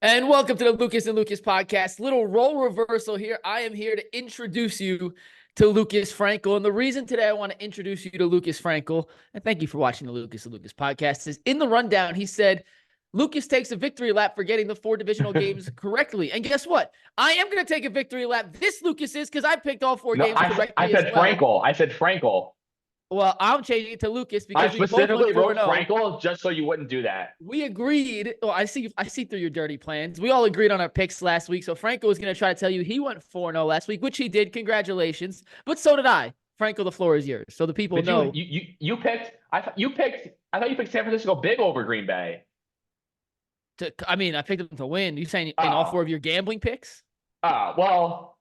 And welcome to the Lucas and Lucas podcast. Little role reversal here. I am here to introduce you to Lucas Frankel. And the reason today I want to introduce you to Lucas Frankel, and thank you for watching the Lucas and Lucas podcast, is in the rundown, he said, Lucas takes a victory lap for getting the 4 divisional games correctly. And guess what? I am going to take a victory lap. This Lucas is because I picked all 4 games correctly I said as well. Frankel. I said Frankel. Well, I'm changing it to Lucas I because we both specifically went wrote 4-0. Frankel just so you wouldn't do that. We agreed. Oh, I see through your dirty plans. We all agreed on our picks last week. So Franco was going to try to tell you he went 4-0 last week, which he did. Congratulations. But so did I. Franco, the floor is yours. So the people know. You picked. I thought you picked San Francisco big over Green Bay. I picked them to win. You saying in all 4 of your gambling picks? Well,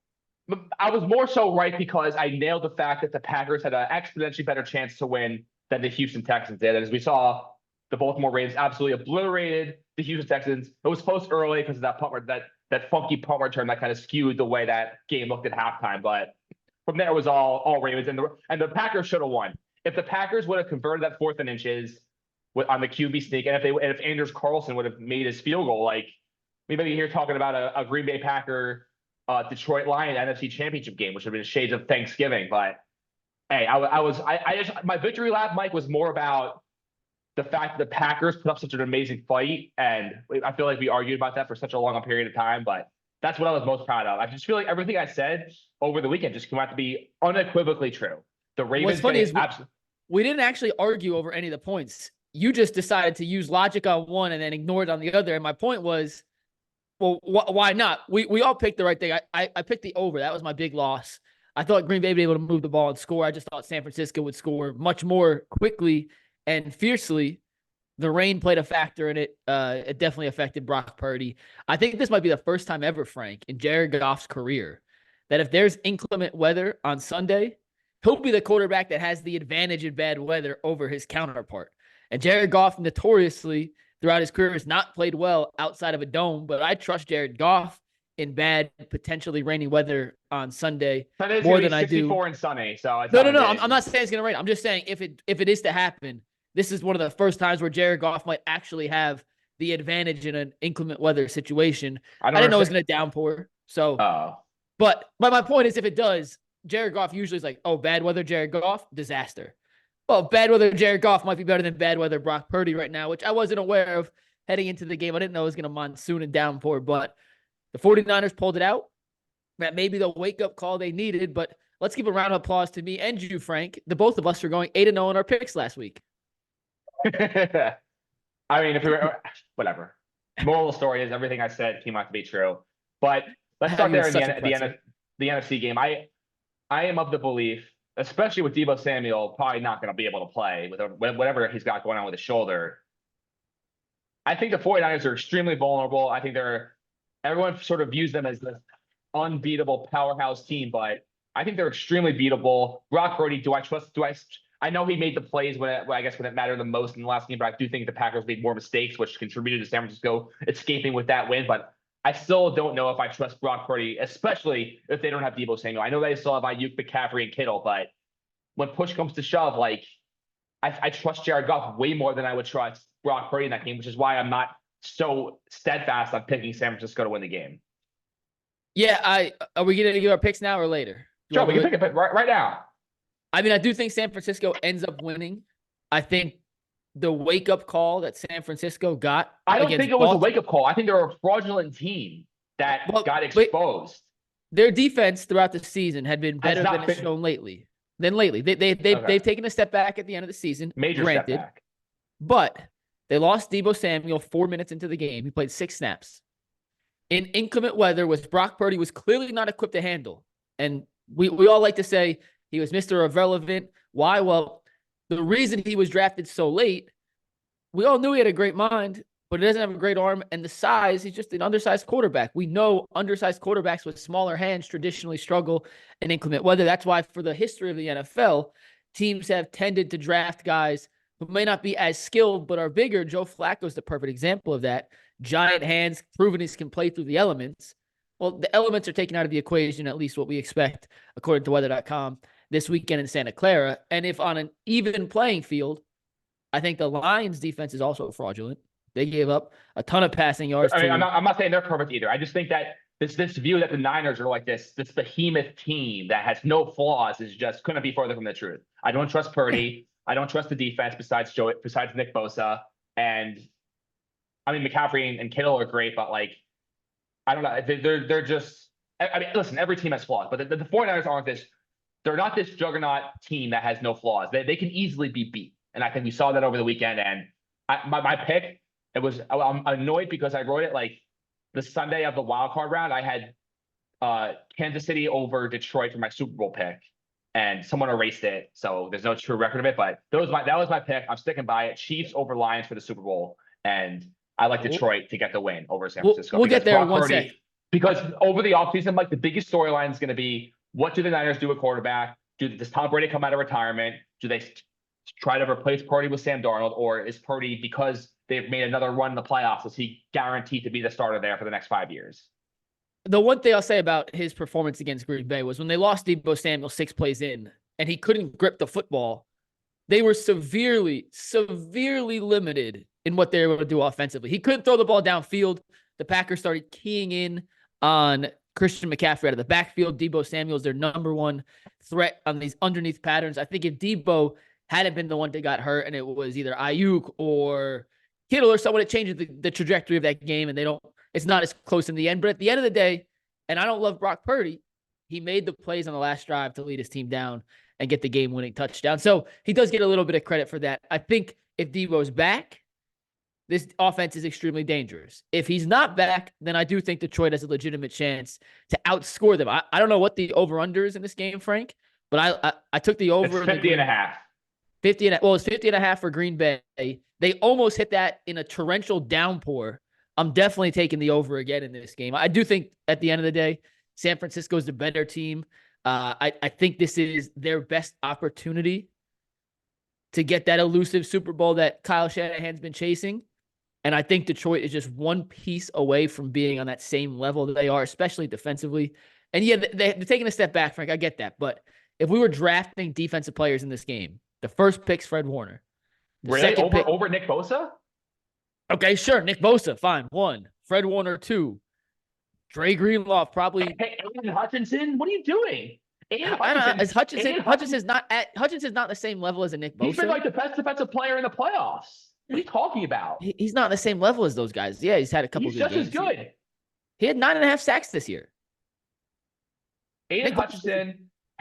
I was more so right because I nailed the fact that the Packers had an exponentially better chance to win than the Houston Texans did. As we saw, the Baltimore Ravens absolutely obliterated the Houston Texans. It was close early because of that funky punt return that kind of skewed the way that game looked at halftime. But from there, it was all Ravens, and the Packers should have won. If the Packers would have converted that 4th and inches on the QB sneak, and if Anders Carlson would have made his field goal, like we may be here talking about a Green Bay Packer Detroit Lions NFC Championship game, which would have been shades of Thanksgiving. But hey, my victory lap, Mike, was more about the fact that the Packers put up such an amazing fight, and I feel like we argued about that for such a long period of time. But that's what I was most proud of. I just feel like everything I said over the weekend just came out to be unequivocally true. The Ravens. What's funny is we didn't actually argue over any of the points. You just decided to use logic on one and then ignore it on the other. And my point was, well, why not? We all picked the right thing. I picked the over. That was my big loss. I thought Green Bay would be able to move the ball and score. I just thought San Francisco would score much more quickly and fiercely. The rain played a factor in it. It definitely affected Brock Purdy. I think this might be the first time ever, Frank, in Jared Goff's career, that if there's inclement weather on Sunday, he'll be the quarterback that has the advantage in bad weather over his counterpart. And Jared Goff notoriously throughout his career has not played well outside of a dome, but I trust Jared Goff in bad, potentially rainy weather on Sunday more than I do. 64 and sunny. So no. I'm not saying it's going to rain. I'm just saying if it is to happen, this is one of the first times where Jared Goff might actually have the advantage in an inclement weather situation. I didn't know it was going to downpour. So, but my point is, if it does, Jared Goff usually is like, oh, bad weather, Jared Goff, disaster. Well, bad weather Jared Goff might be better than bad weather Brock Purdy right now, which I wasn't aware of heading into the game. I didn't know it was going to monsoon and downpour, but the 49ers pulled it out. That may be the wake-up call they needed, but let's give a round of applause to me and you, Frank. The both of us are going 8-0 in our picks last week. I mean, whatever. Moral of the story is everything I said came out to be true. But let's start there in the NFC game. I am of the belief, especially with Deebo Samuel probably not going to be able to play with whatever he's got going on with his shoulder. I think the 49ers are extremely vulnerable. I think everyone sort of views them as this unbeatable powerhouse team, but I think they're extremely beatable. Brock Purdy, I know he made the plays when it mattered the most in the last game, but I do think the Packers made more mistakes, which contributed to San Francisco escaping with that win. But I still don't know if I trust Brock Purdy, especially if they don't have Deebo Samuel. I know they still have Ayuk, McCaffrey, and Kittle, but when push comes to shove, like I trust Jared Goff way more than I would trust Brock Purdy in that game, which is why I'm not so steadfast on picking San Francisco to win the game. Yeah, are we going to give our picks now or later? Sure, we can pick a pick right now. I mean, I do think San Francisco ends up winning. I think the wake-up call that San Francisco got. I don't think it was a wake-up call. I think they're a fraudulent team that got exposed. Their defense throughout the season had been better than it's shown lately. They've taken a step back at the end of the season. Major step back. But they lost Deebo Samuel 4 minutes into the game. He played 6 snaps. In inclement weather, which Brock Purdy was clearly not equipped to handle. And we all like to say he was Mr. Irrelevant. Why? Well, the reason he was drafted so late, we all knew he had a great mind, but he doesn't have a great arm. And the size, he's just an undersized quarterback. We know undersized quarterbacks with smaller hands traditionally struggle in inclement weather. That's why for the history of the NFL, teams have tended to draft guys who may not be as skilled but are bigger. Joe Flacco's the perfect example of that. Giant hands, proven he can play through the elements. Well, the elements are taken out of the equation, at least what we expect, according to weather.com, this weekend in Santa Clara. And if on an even playing field, I think the Lions defense is also fraudulent. They gave up a ton of passing yards. I mean, I'm not saying they're perfect either. I just think that this view that the Niners are like this behemoth team that has no flaws is just couldn't be further from the truth. I don't trust Purdy. I don't trust the defense besides Nick Bosa. And I mean, McCaffrey and Kittle are great, but like, I don't know. They're just, I mean, listen, every team has flaws, but the 49ers aren't this, they're not this juggernaut team that has no flaws. They can easily be beat. And I think we saw that over the weekend. And my pick, I'm annoyed because I wrote it like the Sunday of the wild card round. I had Kansas City over Detroit for my Super Bowl pick, and someone erased it, so there's no true record of it. But that was my pick. I'm sticking by it. Chiefs over Lions for the Super Bowl, and I like Detroit to get the win over San Francisco. We'll get there in 1 second. Because over the offseason, like the biggest storyline is going to be, what do the Niners do at quarterback? Does Tom Brady come out of retirement? Do they try to replace Purdy with Sam Darnold, or is Purdy, because they've made another run in the playoffs, is he guaranteed to be the starter there for the next 5 years? The one thing I'll say about his performance against Green Bay was when they lost Deebo Samuel 6 plays in and he couldn't grip the football, they were severely limited in what they were able to do offensively. He couldn't throw the ball downfield. The Packers started keying in on Christian McCaffrey out of the backfield. Deebo Samuel is their number one threat on these underneath patterns. I think if Deebo hadn't been the one that got hurt and it was either Ayuk or Kittle or someone, it changes the trajectory of that game, and it's not as close in the end. But at the end of the day, and I don't love Brock Purdy, he made the plays on the last drive to lead his team down and get the game-winning touchdown. So he does get a little bit of credit for that. I think if Deebo's back, this offense is extremely dangerous. If he's not back, then I do think Detroit has a legitimate chance to outscore them. I don't know what the over-under is in this game, Frank, but I took the over. It's 50 and a half. 50 and well, it's 50 and a half for Green Bay. They almost hit that in a torrential downpour. I'm definitely taking the over again in this game. I do think at the end of the day, San Francisco is the better team. I think this is their best opportunity to get that elusive Super Bowl that Kyle Shanahan's been chasing. And I think Detroit is just one piece away from being on that same level that they are, especially defensively. And yeah, they're taking a step back, Frank. I get that. But if we were drafting defensive players in this game, the first pick's Fred Warner. Really? Over Nick Bosa? Okay, sure. Nick Bosa, fine. 1. Fred Warner, 2. Dre Greenlaw, probably. Hey, Aiden Hutchinson, what are you doing? Hutchinson's not the same level as a Nick Bosa. He's been like the best defensive player in the playoffs. What are you talking about? He's not the same level as those guys. Yeah, he's had a couple. He's just as good. He had 9.5 sacks this year. Aiden Hutchinson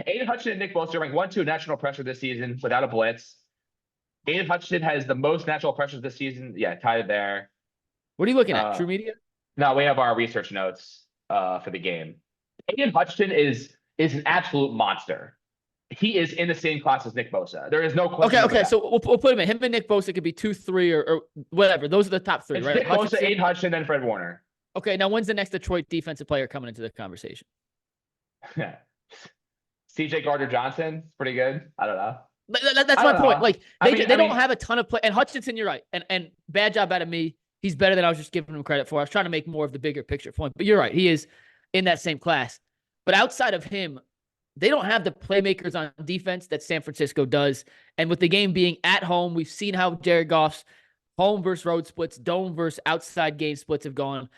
and Nick Bosa ranked 1-2 national pressure this season without a blitz. Aiden Hutchinson has the most natural pressures this season. Yeah, tied there. What are you looking at? True Media? No, we have our research notes for the game. Aiden Hutchinson is an absolute monster. He is in the same class as Nick Bosa. There is no question. Okay. So we'll put him in. Him and Nick Bosa could be 2, 3, or whatever. Those are the top 3, it's right? Nick Bosa, Aiden Hutchinson, then Fred Warner. Okay, now when's the next Detroit defensive player coming into the conversation? C.J. Gardner-Johnson, pretty good. I don't know. That's my point. Like they don't have a ton of play. And Hutchinson, you're right. And bad job out of me. He's better than I was just giving him credit for. I was trying to make more of the bigger picture point. But you're right. He is in that same class. But outside of him, they don't have the playmakers on defense that San Francisco does. And with the game being at home, we've seen how Jared Goff's home versus road splits, dome versus outside game splits have gone.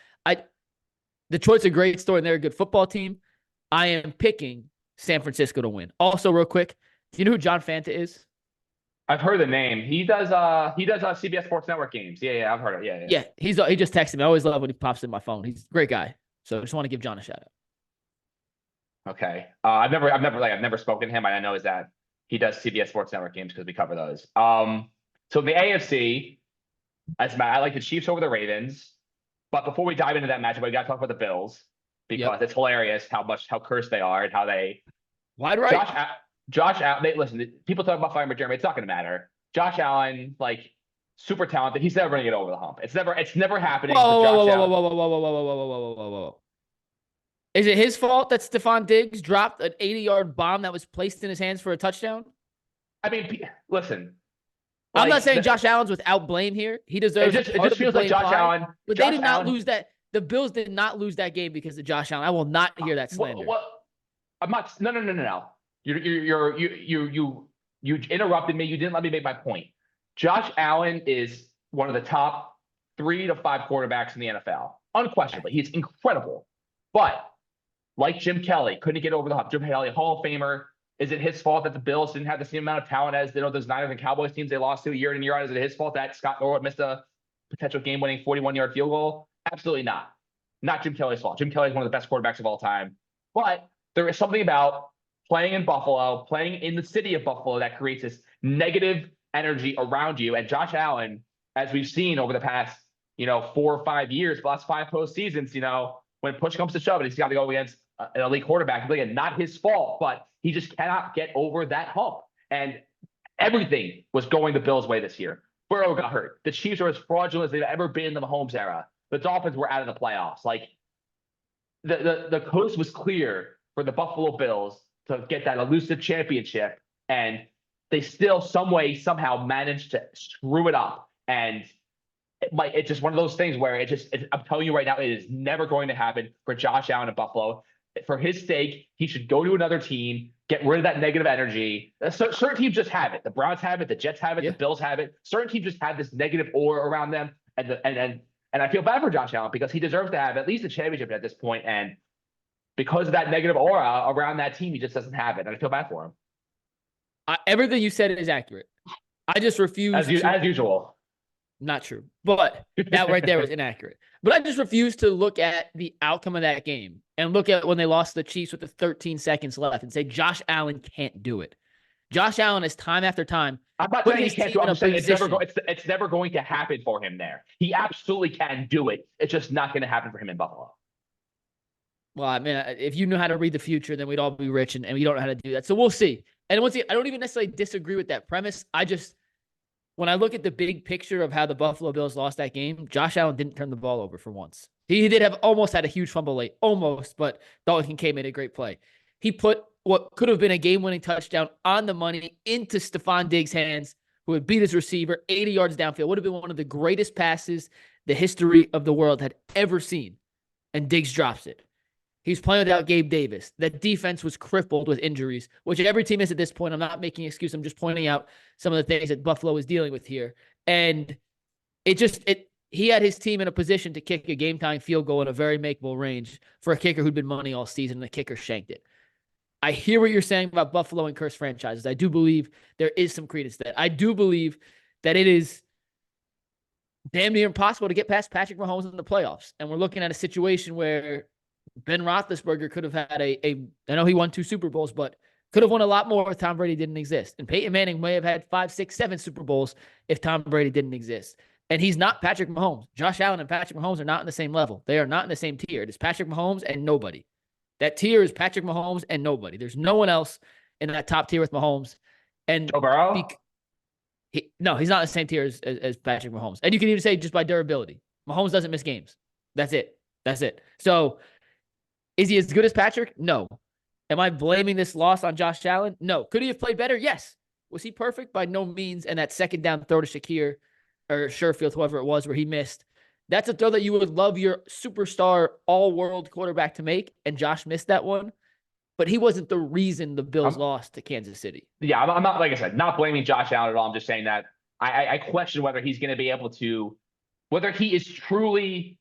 Detroit's a great story, and they're a good football team. I am picking San Francisco to win. Also, real quick, do you know who John Fanta is? I've heard the name. He does CBS Sports Network games. Yeah, I've heard it. Yeah. He just texted me. I always love when he pops in my phone. He's a great guy. So I just want to give John a shout out. Okay. I've never spoken to him. I know is that he does CBS Sports Network games because we cover those. So the AFC, I like the Chiefs over the Ravens. But before we dive into that matchup, we got to talk about the Bills because it's hilarious how cursed they are and how they wide right. Josh Allen. Listen, people talk about firing Jeremy. It's not going to matter. Josh Allen, like super talented. He's never going to get over the hump. It's never happening. Whoa. Is it his fault that Stephon Diggs dropped an 80-yard bomb that was placed in his hands for a touchdown? I mean, listen. I'm not saying Josh Allen's without blame here. He deserves it. It just feels like Josh Allen. But they did not lose that. The Bills did not lose that game because of Josh Allen. I will not hear that slander. I'm not. No. You interrupted me. You didn't let me make my point. Josh Allen is one of the top 3 to 5 quarterbacks in the NFL. Unquestionably, he's incredible. But like Jim Kelly, couldn't get over the hump. Jim Kelly, Hall of Famer. Is it his fault that the Bills didn't have the same amount of talent as those Niners and Cowboys teams they lost to year in and year out? Is it his fault that Scott Norwood missed a potential game-winning 41-yard field goal? Absolutely not. Not Jim Kelly's fault. Jim Kelly is one of the best quarterbacks of all time. But there is something about playing in Buffalo, playing in the city of Buffalo that creates this negative energy around you. And Josh Allen, as we've seen over the past, 4 or 5 years, the last 5 postseasons, when push comes to shove, and he's got to go against an elite quarterback. Again, not his fault, but he just cannot get over that hump. And everything was going the Bills' way this year. Burrow got hurt. The Chiefs are as fraudulent as they've ever been in the Mahomes era. The Dolphins were out of the playoffs. Like the coast was clear for the Buffalo Bills to get that elusive championship, and they still somehow managed to screw it up. And it's just one of those things where I'm telling you right now, it is never going to happen for Josh Allen in Buffalo. For his sake, he should go to another team, get rid of that negative energy. Certain teams just have it. The Browns have it. The Jets have it. The Bills have it. Certain teams just have this negative aura around them. And I feel bad for Josh Allen because he deserves to have at least a championship at this point. And because of that negative aura around that team, he just doesn't have it. And I feel bad for him. Everything you said is accurate. I just refuse. As usual. Not true. But that right there was inaccurate. But I just refuse to look at the outcome of that game and look at when they lost the Chiefs with the 13 seconds left and say Josh Allen can't do it. Josh Allen is time after time. I'm not saying he can't do it. I'm saying it's never going to happen for him there. He absolutely can do it. It's just not going to happen for him in Buffalo. Well, I mean, if you knew how to read the future, then we'd all be rich, and we don't know how to do that. So we'll see. And once again, I don't even necessarily disagree with that premise. When I look at the big picture of how the Buffalo Bills lost that game, Josh Allen didn't turn the ball over for once. He did have almost had a huge fumble late, almost, but Dalton Kincaid made a great play. He put what could have been a game-winning touchdown on the money into Stephon Diggs' hands, who had beat his receiver 80 yards downfield. Would have been one of the greatest passes the history of the world had ever seen. And Diggs drops it. He's playing without Gabe Davis. That defense was crippled with injuries, which every team is at this point. I'm not making an excuse. I'm just pointing out some of the things that Buffalo is dealing with here. And he had his team in a position to kick a game-tying field goal in a very makeable range for a kicker who'd been money all season, and the kicker shanked it. I hear what you're saying about Buffalo and cursed franchises. I do believe there is some credence to that. I do believe that it is damn near impossible to get past Patrick Mahomes in the playoffs. And we're looking at a situation where Ben Roethlisberger could have had I know he won 2 Super Bowls, but could have won a lot more if Tom Brady didn't exist. And Peyton Manning may have had 5, 6, 7 Super Bowls if Tom Brady didn't exist. And he's not Patrick Mahomes. Josh Allen and Patrick Mahomes are not in the same level. They are not in the same tier. It is Patrick Mahomes and nobody. That tier is Patrick Mahomes and nobody. There's no one else in that top tier with Mahomes. And Joe Burrow? No, he's not in the same tier as Patrick Mahomes. And you can even say just by durability. Mahomes doesn't miss games. That's it. So is he as good as Patrick? No. Am I blaming this loss on Josh Allen? No. Could he have played better? Yes. Was he perfect? By no means. And that second down throw to Shakir or Sherfield, whoever it was, where he missed, that's a throw that you would love your superstar all-world quarterback to make, and Josh missed that one. But he wasn't the reason the Bills lost to Kansas City. Yeah, I'm not, like I said, not blaming Josh Allen at all. I'm just saying that I question whether he's going to be able to, whether he is truly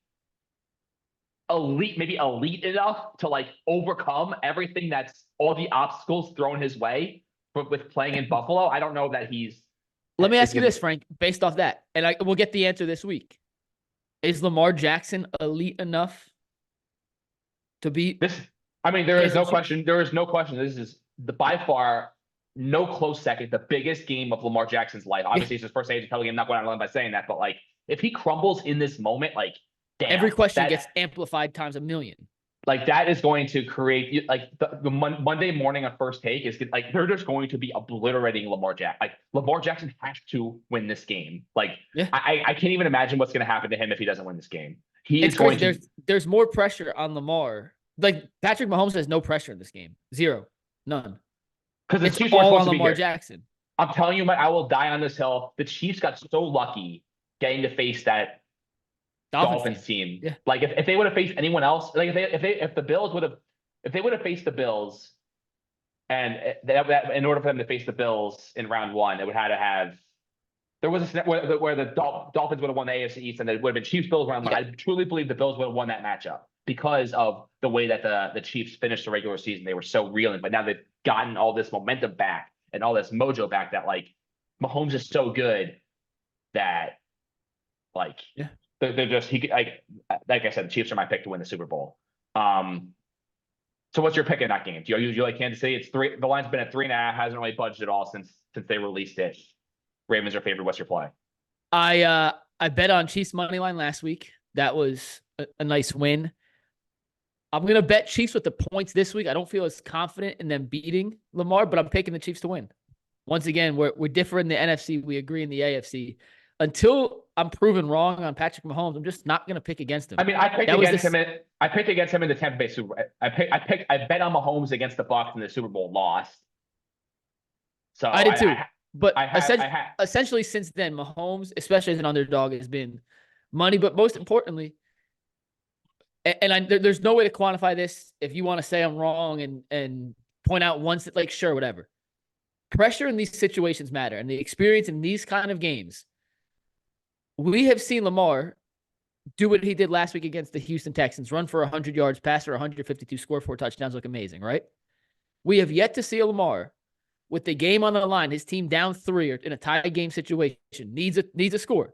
elite, maybe elite enough to like overcome everything that's all the obstacles thrown his way with playing in Buffalo. I don't know that he's. Let me ask you this, Frank, based off that, and we'll get the answer this week. Is Lamar Jackson elite enough to beat this? I mean, there is no question. There is no question. This is by far no close second, the biggest game of Lamar Jackson's life. Obviously, it's his first AFC game. I'm not going out on by saying that, but like, if he crumbles in this moment, like, damn, every question gets amplified times 1,000,000. Like, that is going to create like the Monday morning on First Take is like they're just going to be obliterating Lamar Jackson. Like, Lamar Jackson has to win this game. Like, yeah. I can't even imagine what's going to happen to him if he doesn't win this game. There's more pressure on Lamar. Like, Patrick Mahomes has no pressure in this game. Zero. None. Because the Chiefs all on Lamar Jackson. I'm telling you, I will die on this hill. The Chiefs got so lucky getting to face that Dolphins team. Yeah. Like, if they would have faced anyone else, like if they would have faced the Bills, and in order for them to face the Bills in round 1, they would have to have there was a where the Dolphins would have won the AFC East and it would have been Chiefs Bills round one. Yeah. I truly believe the Bills would have won that matchup because of the way that the Chiefs finished the regular season. They were so reeling, but now they've gotten all this momentum back and all this mojo back that like Mahomes is so good that like Yeah. they're just like I said, the Chiefs are my pick to win the Super Bowl. So what's your pick in that game? Do you like Kansas City? It's 3. The line's been at 3.5, hasn't really budged at all since they released it. Ravens are favored. What's your play? I bet on Chiefs money line last week. That was a nice win. I'm gonna bet Chiefs with the points this week. I don't feel as confident in them beating Lamar, but I'm picking the Chiefs to win. Once again, we're different in the NFC. We agree in the AFC. Until I'm proven wrong on Patrick Mahomes, I'm just not going to pick against him. I mean, I picked against him in the Tampa Bay Super Bowl. I bet on Mahomes against the Bucs in the Super Bowl, lost. So I did too. But essentially since then, Mahomes, especially as an underdog, has been money. But most importantly, there's no way to quantify this. If you want to say I'm wrong and point out once, like, sure, whatever. Pressure in these situations matter, and the experience in these kind of games. We have seen Lamar do what he did last week against the Houston Texans, run for 100 yards, pass for 152, score 4 touchdowns, look amazing, right? We have yet to see a Lamar with the game on the line, his team down 3 or in a tie game situation, needs a score,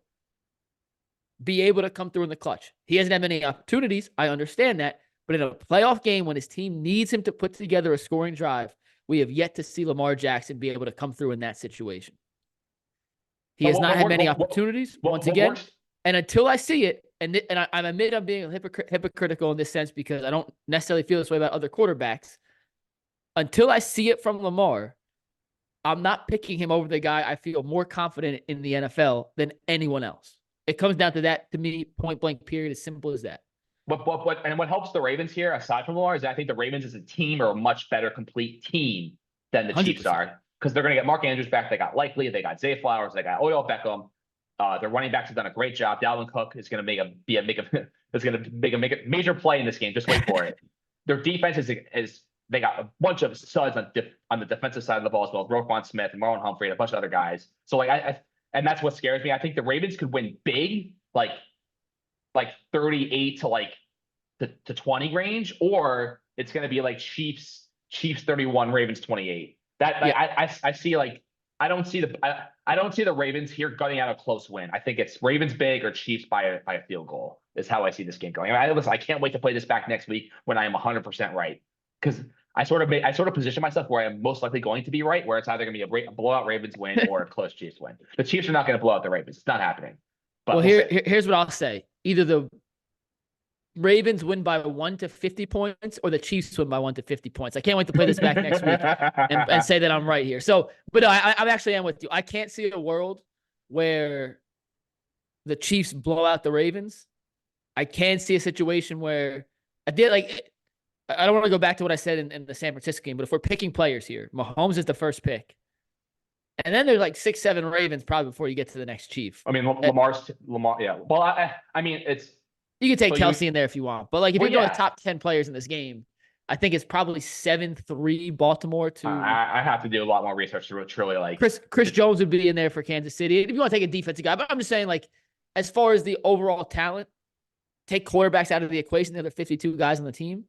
be able to come through in the clutch. He hasn't had many opportunities. I understand that. But in a playoff game when his team needs him to put together a scoring drive, we have yet to see Lamar Jackson be able to come through in that situation. He has not had many opportunities, once again. And until I see it, and I admit I'm being hypocritical in this sense because I don't necessarily feel this way about other quarterbacks. Until I see it from Lamar, I'm not picking him over the guy I feel more confident in the NFL than anyone else. It comes down to that, to me, point blank, period, as simple as that. What helps the Ravens here, aside from Lamar, is I think the Ravens as a team are a much better complete team than the 100%. Chiefs are. Because they're going to get Mark Andrews back. They got Likely. They got Zay Flowers. They got Odell Beckham. Their running backs have done a great job. Dalvin Cook is going to make a major play in this game. Just wait for it. Their defense is they got a bunch of studs on the defensive side of the ball as well. Roquan Smith and Marlon Humphrey and a bunch of other guys. So and that's what scares me. I think the Ravens could win big, like 38 to 20 range, or it's going to be like Chiefs 31, Ravens 28. I see I don't see the Ravens here gutting out a close win. I think it's Ravens big or Chiefs by a field goal is how I see this game going. I can't wait to play this back next week when I am 100% right, because I sort of position myself where I am most likely going to be right, where it's either going to be a blowout Ravens win or a close Chiefs win. The Chiefs are not going to blow out the Ravens. It's not happening. But well, here's what I'll say: either the Ravens win by 1 to 50 points, or the Chiefs win by 1 to 50 points. I can't wait to play this back next week and say that I'm right here. So, but no, I actually am with you. I can't see a world where the Chiefs blow out the Ravens. I can see a situation where I don't want to go back to what I said in the San Francisco game, but if we're picking players here, Mahomes is the first pick. And then there's like 6, 7 Ravens probably before you get to the next Chief. I mean, Lamar, yeah. Well, I mean, it's. You can take Kelsey in there if you want. But like if you're going to top 10 players in this game, I think it's probably 7-3 Baltimore to. I have to do a lot more research to truly like. Chris Jones would be in there for Kansas City. If you want to take a defensive guy, but I'm just saying, like, as far as the overall talent, take quarterbacks out of the equation. The other 52 guys on the team.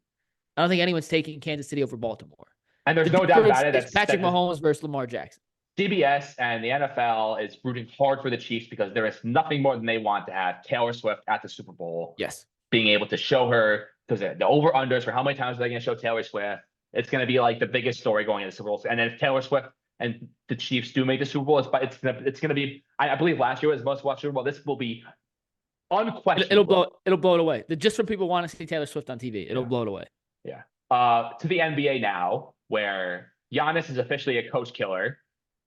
I don't think anyone's taking Kansas City over Baltimore. And there's no doubt about it. That's Patrick Mahomes versus Lamar Jackson. CBS and the NFL is rooting hard for the Chiefs because there is nothing more than they want to have Taylor Swift at the Super Bowl. Yes. Being able to show her, because the over-unders for how many times are they going to show Taylor Swift? It's going to be like the biggest story going into the Super Bowl. And then if Taylor Swift and the Chiefs do make the Super Bowl, it's going to be, I believe last year was the most watched Super Bowl. This will be unquestionable. It'll blow it away. Just from people want to see Taylor Swift on TV, it'll blow it away. Yeah. To the NBA now, where Giannis is officially a coach killer.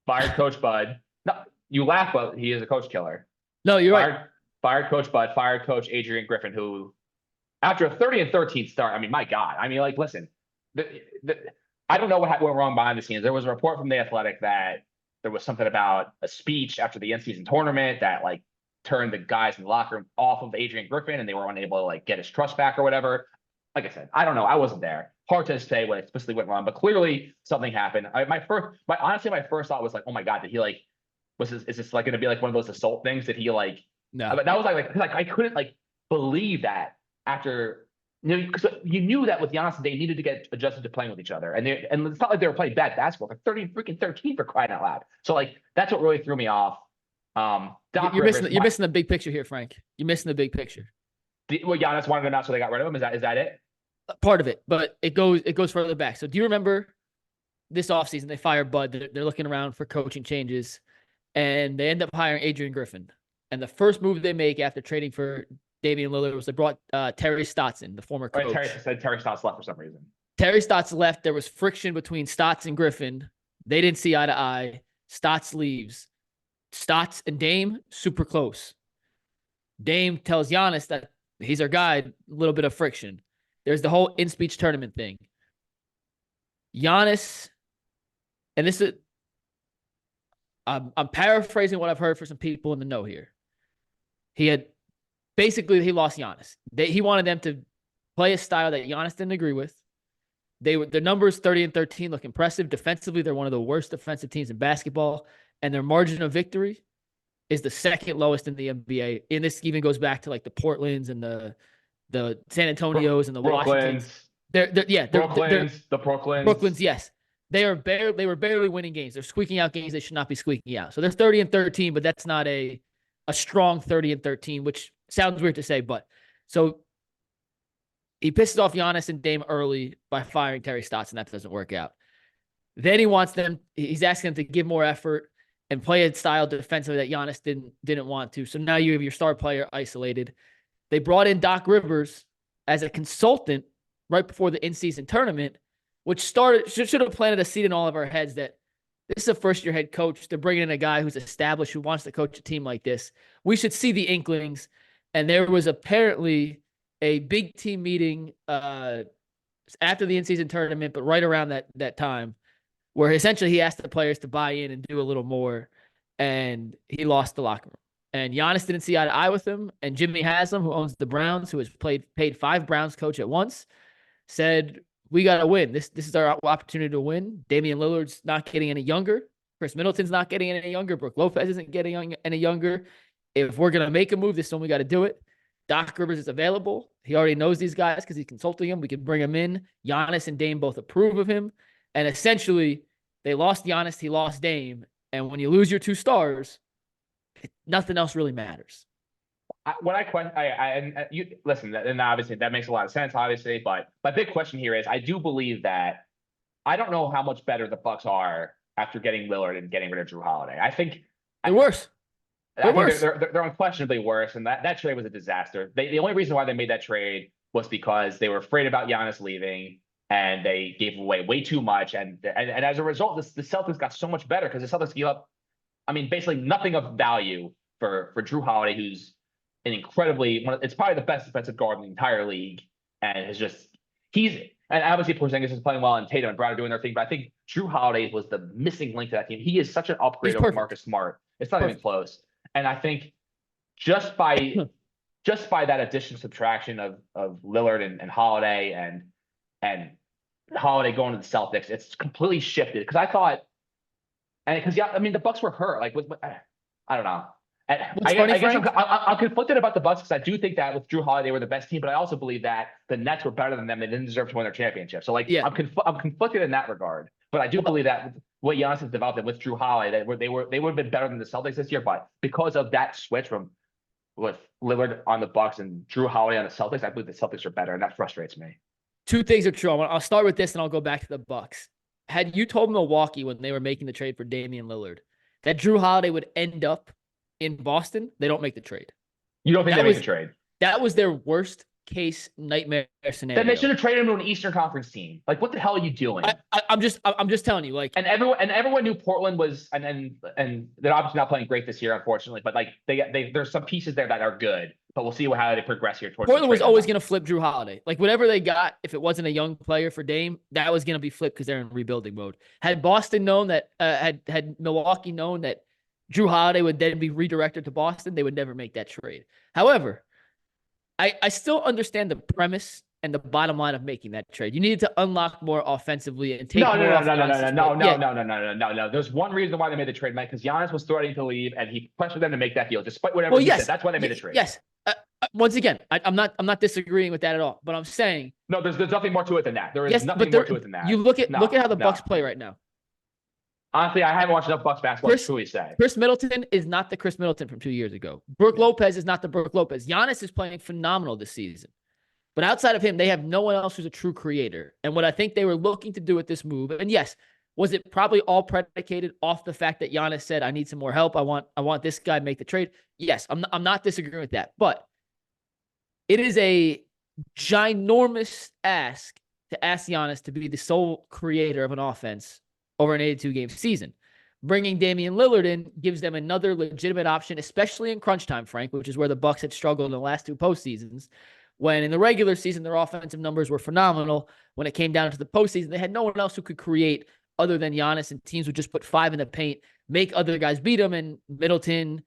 Fired Coach Bud. No, you laugh, but he is a coach killer. No, you're right. Fired Coach Bud. Fired Coach Adrian Griffin, who, after a 30-13 start, I mean, my God. I mean, like, listen, I don't know what went wrong behind the scenes. There was a report from The Athletic that there was something about a speech after the in-season tournament that, like, turned the guys in the locker room off of Adrian Griffin, and they were unable to, like, get his trust back or whatever. Like I said, I don't know. I wasn't there. Hard to say what explicitly went wrong, but clearly something happened. My first thought was like, oh my God, did he like is this like going to be like one of those assault things? Did he like? No. But that was like I couldn't like believe that after because you knew that with Giannis they needed to get adjusted to playing with each other, and it's not like they were playing bad basketball. They're 13 for crying out loud. So like that's what really threw me off. You're missing the big picture here, Frank. You're missing the big picture. Well, Giannis wanted him out, so they got rid of him. Is that it? Part of it, but it goes further back. So do you remember this offseason they fired Bud? They're looking around for coaching changes, and they end up hiring Adrian Griffin. And the first move they make after trading for Damian Lillard was they brought Terry Stotts in, the former coach. Terry Stotts left for some reason. Terry Stotts left. There was friction between Stotts and Griffin. They didn't see eye to eye. Stotts leaves. Stotts and Dame, super close. Dame tells Giannis that he's our guy, a little bit of friction. There's the whole in-speech tournament thing. Giannis, and this is, I'm paraphrasing what I've heard for some people in the know here. He lost Giannis. He wanted them to play a style that Giannis didn't agree with. Their numbers 30-13 look impressive. Defensively, they're one of the worst defensive teams in basketball, and their margin of victory is the second lowest in the NBA. And this even goes back to like the Portlands and the San Antonios and the Washingtons. Brooklyn's, yes. They were barely winning games. They're squeaking out games they should not be squeaking out. So they're 30-13, but that's not a strong 30-13, which sounds weird to say, but so he pisses off Giannis and Dame early by firing Terry Stotts, and that doesn't work out. Then he's asking them to give more effort and play a style defensively that Giannis didn't want to. So now you have your star player isolated. They brought in Doc Rivers as a consultant right before the in-season tournament, which should have planted a seed in all of our heads that this is a first-year head coach. They're bringing in a guy who's established, who wants to coach a team like this. We should see the inklings. And there was apparently a big team meeting after the in-season tournament, but right around that time, where essentially he asked the players to buy in and do a little more, and he lost the locker room. And Giannis didn't see eye to eye with him, and Jimmy Haslam, who owns the Browns, who has paid 5 Browns coach at once, said, we got to win. This is our opportunity to win. Damian Lillard's not getting any younger. Chris Middleton's not getting any younger. Brook Lopez isn't getting any younger. If we're going to make a move, this is when we got to do it. Doc Rivers is available. He already knows these guys because he's consulting them. We can bring him in. Giannis and Dame both approve of him. And essentially, they lost Giannis, he lost Dame. And when you lose your 2 stars, nothing else really matters. You listen, and obviously that makes a lot of sense, obviously. But my big question here is, I do believe that I don't know how much better the Bucks are after getting Lillard and getting rid of Drew Holiday. I think they're worse. They're unquestionably worse, and that trade was a disaster. The only reason why they made that trade was because they were afraid about Giannis leaving, and they gave away way too much. And as a result, the Celtics got so much better because the Celtics gave up, basically nothing of value for Drew Holiday, who's an it's probably the best defensive guard in the entire league, and and obviously Porzingis is playing well, and Tatum and Brown are doing their thing, but I think Drew Holiday was the missing link to that team. He is such an upgrade over Marcus Smart. It's not even close. And I think just by that addition subtraction of Lillard and Holiday and Holiday going to the Celtics, it's completely shifted. Because I thought, the Bucks were hurt. Like I don't know. I guess I'm conflicted about the Bucks because I do think that with Drew Holiday, they were the best team, but I also believe that the Nets were better than them. They didn't deserve to win their championship. So I'm conflicted in that regard. But I do believe that what Giannis has developed and with Drew Holiday, they would have been better than the Celtics this year. But because of that switch with Lillard on the Bucks and Drew Holiday on the Celtics, I believe the Celtics are better, and that frustrates me. 2 things are true. I'll start with this, and I'll go back to the Bucks. Had you told Milwaukee when they were making the trade for Damian Lillard that Drew Holiday would end up in Boston, they don't make the trade. You don't think they make the trade? That was their worst case nightmare scenario. Then they should have traded him to an Eastern Conference team. Like, what the hell are you doing? I'm just telling you, like, and everyone knew Portland was, and they're obviously not playing great this year, unfortunately. But like, there's some pieces there that are good. But we'll see how they progress here. Portland was always going to flip Drew Holiday. Like, whatever they got, if it wasn't a young player for Dame, that was going to be flipped because they're in rebuilding mode. Had Boston known that, had Milwaukee known that Drew Holiday would then be redirected to Boston, they would never make that trade. However, I still understand the premise and the bottom line of making that trade. You needed to unlock more offensively and take No, more no, no, off no, no, no, Giannis's no, plate. no, Yeah. no, no, no, no, no, no. There's one reason why they made the trade, Mike, because Giannis was threatening to leave, and he pressured them to make that deal, despite whatever he said. That's why they made the trade. Yes. Once again, I'm not disagreeing with that at all. But I'm saying no. There's nothing more to it than that. There is nothing more to it than that. You look at how the Bucks play right now. Honestly, I haven't watched enough Bucks basketball to truly say. Chris Middleton is not the Chris Middleton from 2 years ago. Brook Lopez is not the Brook Lopez. Giannis is playing phenomenal this season. But outside of him, they have no one else who's a true creator. And what I think they were looking to do with this move, and yes, was it probably all predicated off the fact that Giannis said, I need some more help. I want this guy to make the trade. Yes, I'm not disagreeing with that. But it is a ginormous ask to ask Giannis to be the sole creator of an offense over an 82-game season. Bringing Damian Lillard in gives them another legitimate option, especially in crunch time, Frank, which is where the Bucks had struggled in the last 2 postseasons. When in the regular season, their offensive numbers were phenomenal. When it came down to the postseason, they had no one else who could create other than Giannis, and teams would just put 5 in the paint, make other guys beat them, and Middleton,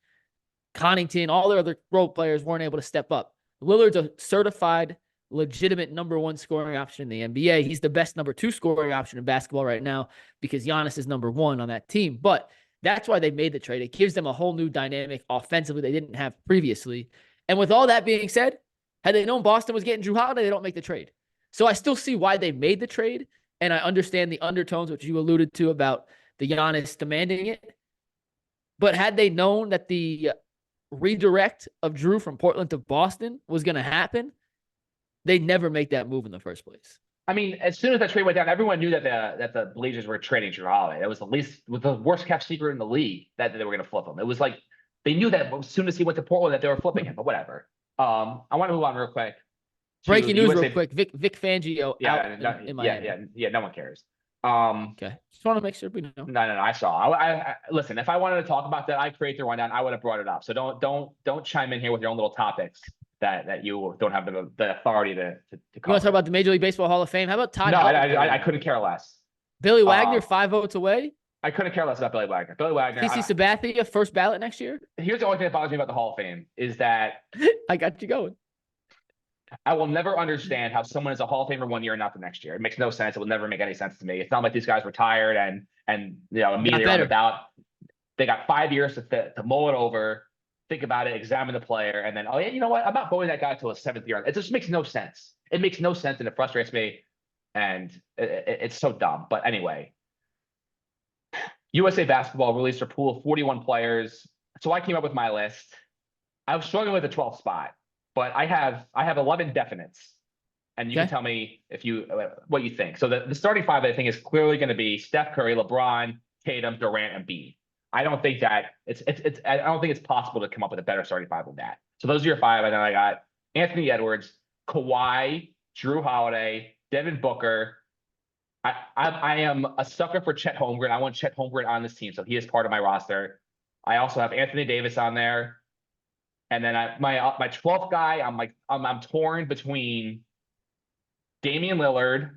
Connaughton, all their other role players weren't able to step up. Lillard's a certified, legitimate number 1 scoring option in the NBA. He's the best number 2 scoring option in basketball right now because Giannis is number 1 on that team. But that's why they made the trade. It gives them a whole new dynamic offensively they didn't have previously. And with all that being said, had they known Boston was getting Drew Holiday, they don't make the trade. So I still see why they made the trade, and I understand the undertones, which you alluded to about the Giannis demanding it. But had they known that the redirect of Drew from Portland to Boston was going to happen, they'd never make that move in the first place. I mean, as soon as that trade went down, everyone knew that the Blazers were trading Drew Holiday. That was the worst kept secret in the league that they were going to flip him. It was like they knew that as soon as he went to Portland that they were flipping him. But whatever. I want to move on real quick. Breaking news, real quick. Vic Fangio out in Miami. Yeah. No one cares. Okay. Just want to make sure we know. No. I saw. I listen. If I wanted to talk about that, I create the rundown. I would have brought it up. So don't chime in here with your own little topics that you don't have the authority to cover. You want to talk about the Major League Baseball Hall of Fame? How about Todd? No, I couldn't care less. Billy Wagner, 5 votes away. I couldn't care less about Billy Wagner. CC Sabathia, first ballot next year. Here's the only thing that bothers me about the Hall of Fame is that I got you going. I will never understand how someone is a Hall of Famer 1 year and not the next year. It makes no sense. It will never make any sense to me. It's not like these guys retired and immediately on the ballot. They got 5 years to mull it over, think about it, examine the player, and then, oh yeah, you know what? I'm not voting that guy till his 7th year. It just makes no sense. It makes no sense, and it frustrates me, and it's so dumb. But anyway, USA Basketball released a pool of 41 players. So I came up with my list. I was struggling with the 12th spot, but I have 11 definites, and you can tell me what you think. So the starting 5, I think, is clearly going to be Steph Curry, LeBron, Tatum, Durant, and Embiid. I don't think that I don't think it's possible to come up with a better starting 5 than that. So those are your 5. And then I got Anthony Edwards, Kawhi, Drew Holiday, Devin Booker. I am a sucker for Chet Holmgren. I want Chet Holmgren on this team, so he is part of my roster. I also have Anthony Davis on there, and then my 12th guy. I'm torn between Damian Lillard.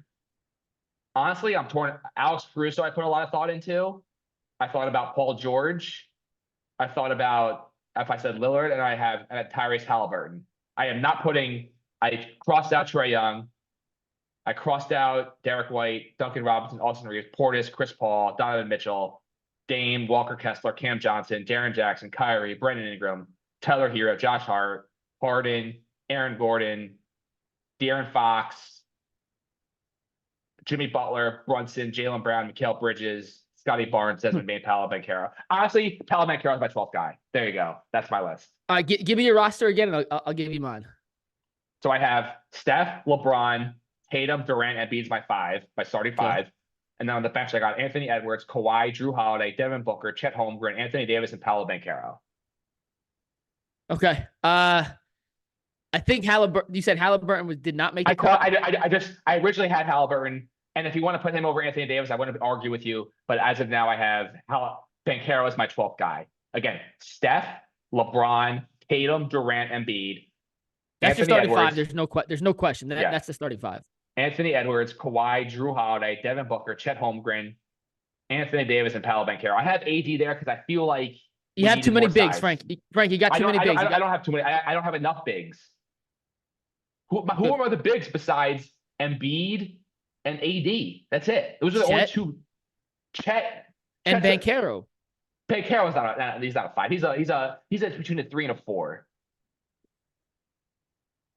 Honestly, I'm torn. Alex Caruso, I put a lot of thought into. I thought about Paul George. I thought about if I said Lillard, and I have Tyrese Halliburton. I crossed out Trae Young. I crossed out Derek White, Duncan Robinson, Austin Reeves, Portis, Chris Paul, Donovan Mitchell, Dame, Walker Kessler, Cam Johnson, Darren Jackson, Kyrie, Brandon Ingram, Tyler Hero, Josh Hart, Harden, Aaron Gordon, De'Aaron Fox, Jimmy Butler, Brunson, Jaylen Brown, Mikal Bridges, Scotty Barnes, Desmond Bane, Paolo Banchero. Honestly, Paolo Banchero is my 12th guy. There you go. That's my list. All right, give me your roster again, and I'll give you mine. So I have Steph, LeBron, Tatum, Durant, and Embiid's my 5, my starting 5. Okay. And then on the bench, I got Anthony Edwards, Kawhi, Drew Holiday, Devin Booker, Chet Holmgren, Anthony Davis, and Paolo Banchero. Okay. I think Halliburton. You said Halliburton did not make the cut. I originally had Halliburton, and if you want to put him over Anthony Davis, I wouldn't argue with you. But as of now, I have Banchero as my 12th guy. Again, Steph, LeBron, Tatum, Durant, Embiid. That's your starting 5. There's no question. That's the starting 5. Anthony Edwards, Kawhi, Drew Holiday, Devin Booker, Chet Holmgren, Anthony Davis, and Paolo Banchero. I have AD there because I feel like you have too many bigs, Frank. You got too many bigs. I don't have too many. I don't have enough bigs. Who are the bigs besides Embiid and AD? That's it. Those are the only Chet two. Chet and Bankero. Banchero's he's not a 5. He's between a 3 and a 4.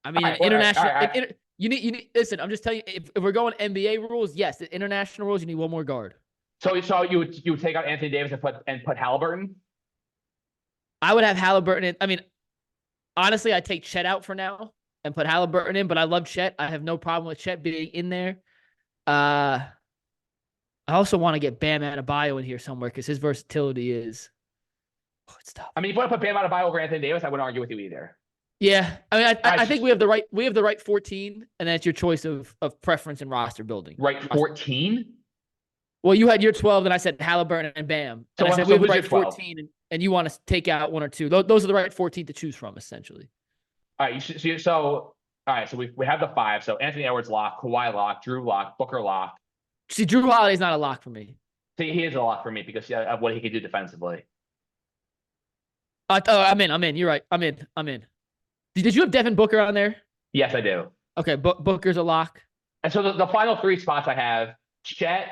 I mean, All international. right. You need. Listen, I'm just telling you. If we're going NBA rules, yes. The international rules, you need one more guard. So you would take out Anthony Davis and put Halliburton? I would have Halliburton in. I mean, honestly, I'd take Chet out for now and put Halliburton in. But I love Chet. I have no problem with Chet being in there. I also want to get Bam Adebayo in here somewhere because his versatility is. Oh, it's tough. I mean, if you want to put Bam Adebayo over Anthony Davis, I wouldn't argue with you either. Yeah, I mean, I think we have the right 14, and that's your choice of preference and roster building. Right, 14. Well, you had your 12, and I said Halliburton and Bam. And I said we have the right 14, and you want to take out one or two. Those are the right 14 to choose from, essentially. All right, all right, so we have the 5. So Anthony Edwards lock, Kawhi lock, Drew lock, Booker lock. See, Drew Holiday's not a lock for me. See, he is a lock for me because of what he can do defensively. I'm in. You're right. I'm in. Did you have Devin Booker on there? Yes, I do. Okay, Booker's a lock. And so the final 3 spots I have Chet,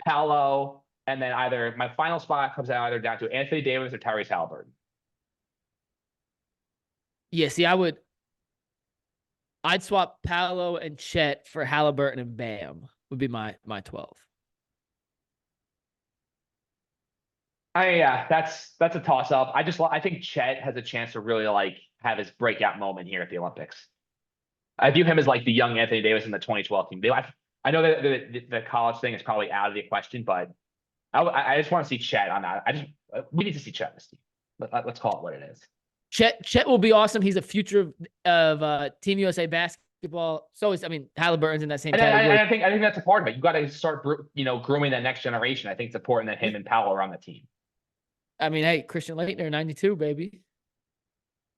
Paolo, and then either my final spot comes out either down to Anthony Davis or Tyrese Halliburton. Yeah, see, I'd swap Paolo and Chet for Halliburton and Bam would be my 12. That's a toss up. I think Chet has a chance to really have his breakout moment here at the Olympics. I view him as like the young Anthony Davis in the 2012 team. I know that the college thing is probably out of the question, but I just want to see Chet on that. We need to see Chet in this team. Let's call it what it is. Chet will be awesome. He's a future of Team USA basketball. So is Halliburton's in that same category. I think that's a part of it. You got to start grooming that next generation. I think it's important that him and Powell are on the team. I mean, hey, Christian Laettner, 92, baby.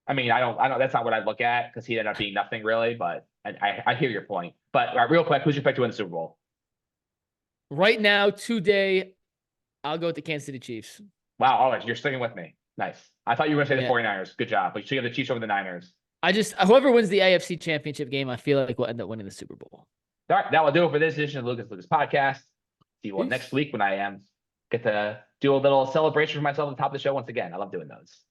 I mean, I don't. That's not what I look at because he ended up being nothing really. But I hear your point. But real quick, who's your pick to win the Super Bowl? Right now, today, I'll go with the Kansas City Chiefs. Wow, all right, you're sticking with me. Nice. I thought you were going to say the 49ers. Good job. But you have the Chiefs over the Niners. Whoever wins the AFC Championship game, I feel like will end up winning the Super Bowl. All right, that will do it for this edition of Lucas Podcast. See you all next week when I get to do a little celebration for myself at the top of the show once again. I love doing those.